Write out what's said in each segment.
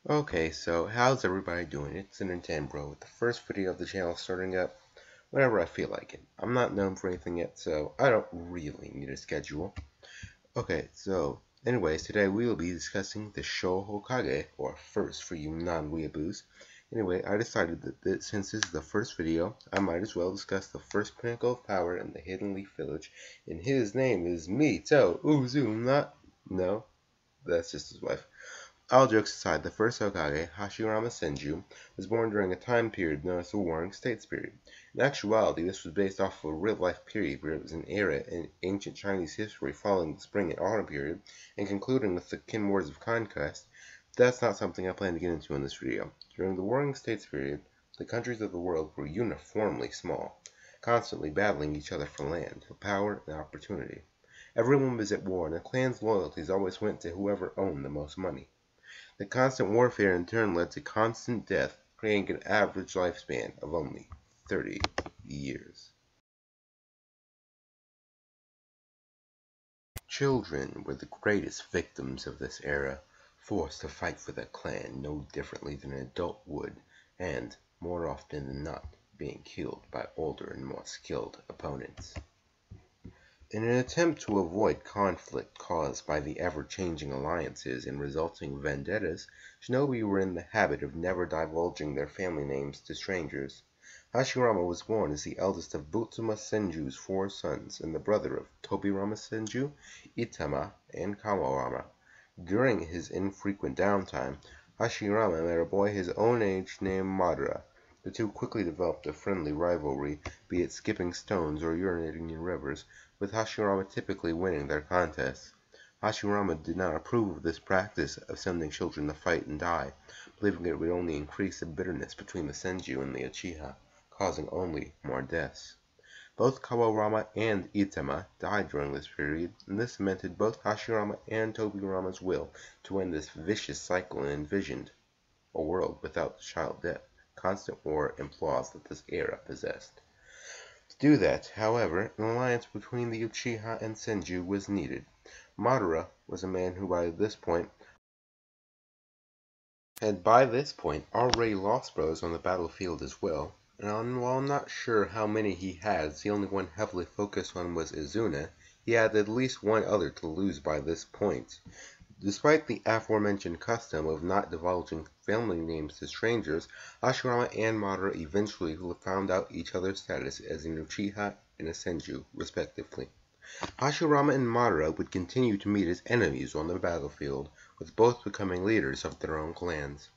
Okay, so how's everybody doing? It's Bro with the first video of the channel starting up whenever I feel like it. I'm not known for anything yet, so I don't really need a schedule. Okay, so anyways, today we will be discussing the Sho Hokage, or first for you non-weeaboos. Anyway, I decided that since this is the first video, I might as well discuss the first pinnacle of power in the Hidden Leaf Village, and his name is Mito Uzumaki. No, that's just his wife. All jokes aside, the first Hokage, Hashirama Senju, was born during a time period known as the Warring States period. In actuality, this was based off of a real-life period where it was an era in ancient Chinese history following the Spring and Autumn period and concluding with the Qin Wars of Conquest. But that's not something I plan to get into in this video. During the Warring States period, the countries of the world were uniformly small, constantly battling each other for land, power, and opportunity. Everyone was at war, and the clan's loyalties always went to whoever owned the most money. The constant warfare in turn led to constant death, creating an average lifespan of only 30 years. Children were the greatest victims of this era, forced to fight for their clan no differently than an adult would, and, more often than not, being killed by older and more skilled opponents. In an attempt to avoid conflict caused by the ever-changing alliances and resulting vendettas, shinobi were in the habit of never divulging their family names to strangers. Hashirama was born as the eldest of Butsuma Senju's 4 sons and the brother of Tobirama Senju, Itama, and Kawarama. During his infrequent downtime, Hashirama met a boy his own age named Madara. The two quickly developed a friendly rivalry, be it skipping stones or urinating in rivers, with Hashirama typically winning their contests. Hashirama did not approve of this practice of sending children to fight and die, believing it would only increase the bitterness between the Senju and the Uchiha, causing only more deaths. Both Kawarama and Itama died during this period, and this cemented both Hashirama and Tobirama's will to end this vicious cycle and envisioned a world without child death, constant war, and flaws that this era possessed. To do that, however, an alliance between the Uchiha and Senju was needed. Madara was a man who had by this point already lost brothers on the battlefield as well, and while I'm not sure how many he had, the only one heavily focused on was Izuna, he had at least one other to lose by this point. Despite the aforementioned custom of not divulging family names to strangers, Hashirama and Madara eventually found out each other's status as an Uchiha and a Senju, respectively. Hashirama and Madara would continue to meet as enemies on the battlefield, with both becoming leaders of their own clans.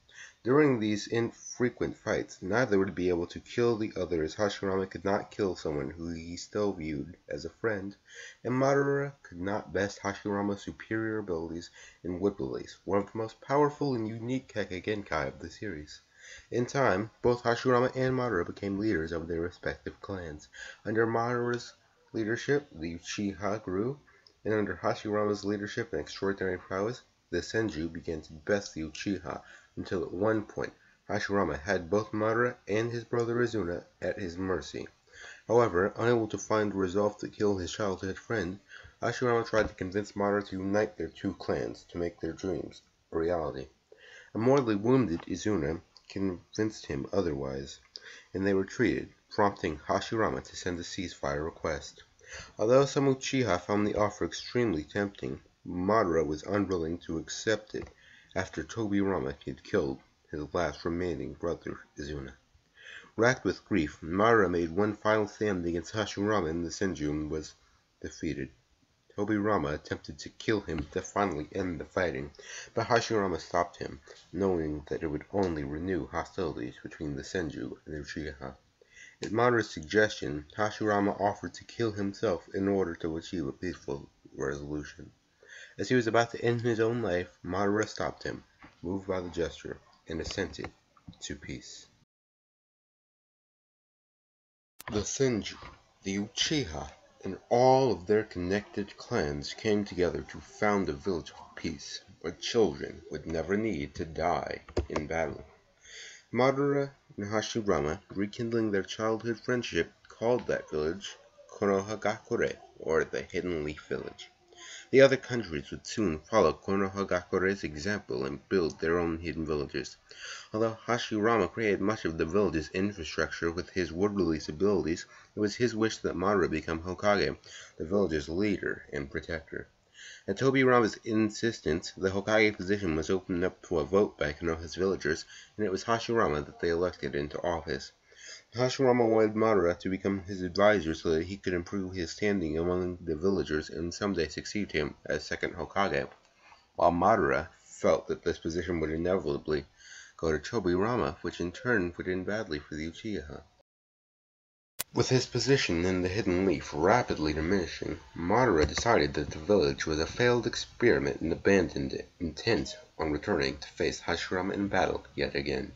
During these infrequent fights, neither would be able to kill the other, as Hashirama could not kill someone who he still viewed as a friend, and Madara could not best Hashirama's superior abilities in wood release, one of the most powerful and unique Kekkei Genkai of the series. In time, both Hashirama and Madara became leaders of their respective clans. Under Madara's leadership, the Uchiha grew, and under Hashirama's leadership and extraordinary prowess, the Senju began to best the Uchiha, until at one point Hashirama had both Madara and his brother Izuna at his mercy. However, unable to find resolve to kill his childhood friend, Hashirama tried to convince Madara to unite their two clans to make their dreams a reality. A mortally wounded Izuna convinced him otherwise, and they retreated, prompting Hashirama to send a ceasefire request. Although some Uchiha found the offer extremely tempting, Madara was unwilling to accept it after Tobirama had killed his last remaining brother, Izuna. Racked with grief, Madara made one final stand against Hashirama and the Senju and was defeated. Tobirama attempted to kill him to finally end the fighting, but Hashirama stopped him, knowing that it would only renew hostilities between the Senju and the Uchiha. At Madara's suggestion, Hashirama offered to kill himself in order to achieve a peaceful resolution. As he was about to end his own life, Madara stopped him, moved by the gesture, and assented to peace. The Senju, the Uchiha, and all of their connected clans came together to found a village of peace, where children would never need to die in battle. Madara and Hashirama, rekindling their childhood friendship, called that village Konohagakure, or the Hidden Leaf Village. The other countries would soon follow Konohagakure's example and build their own hidden villages. Although Hashirama created much of the village's infrastructure with his word-release abilities, it was his wish that Madara become Hokage, the village's leader and protector. At Tobirama's insistence, the Hokage position was opened up to a vote by Konoha's villagers, and it was Hashirama that they elected into office. Hashirama wanted Madara to become his advisor so that he could improve his standing among the villagers and someday succeed him as second Hokage, while Madara felt that this position would inevitably go to Tobirama, which in turn would end badly for the Uchiha. With his position in the Hidden Leaf rapidly diminishing, Madara decided that the village was a failed experiment and abandoned it, intent on returning to face Hashirama in battle yet again.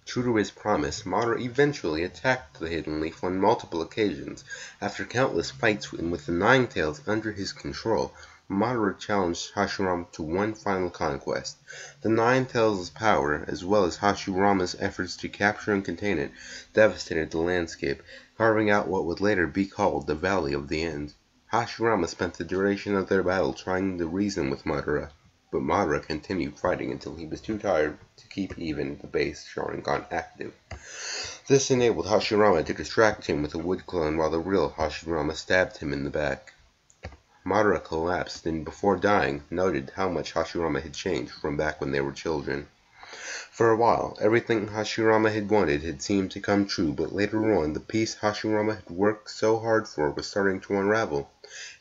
True to his promise, Madara eventually attacked the Hidden Leaf on multiple occasions. After countless fights and with the Nine Tails under his control, Madara challenged Hashirama to one final conquest. The Nine Tails' power, as well as Hashirama's efforts to capture and contain it, devastated the landscape, carving out what would later be called the Valley of the End. Hashirama spent the duration of their battle trying to reason with Madara, but Madara continued fighting until he was too tired to keep even the base Sharingan active. This enabled Hashirama to distract him with a wood clone while the real Hashirama stabbed him in the back. Madara collapsed and, before dying, noted how much Hashirama had changed from back when they were children. For a while, everything Hashirama had wanted had seemed to come true, but later on, the peace Hashirama had worked so hard for was starting to unravel.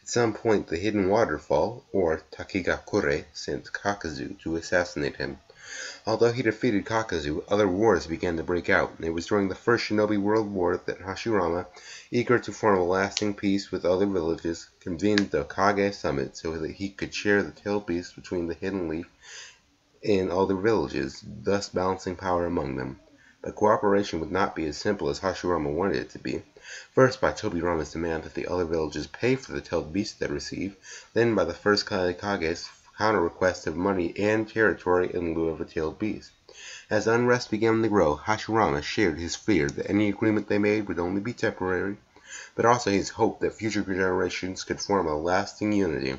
At some point, the Hidden Waterfall, or Takigakure, sent Kakazu to assassinate him. Although he defeated Kakazu, other wars began to break out, and it was during the First Shinobi World War that Hashirama, eager to form a lasting peace with other villages, convened the Kage Summit so that he could share the tailed beast between the Hidden Leaf and other villages, thus balancing power among them. But cooperation would not be as simple as Hashirama wanted it to be. First by Tobirama's demand that the other villages pay for the tailed beasts they receive, then by the first Kage's counter-request of money and territory in lieu of a tailed beast. As unrest began to grow, Hashirama shared his fear that any agreement they made would only be temporary, but also his hope that future generations could form a lasting unity.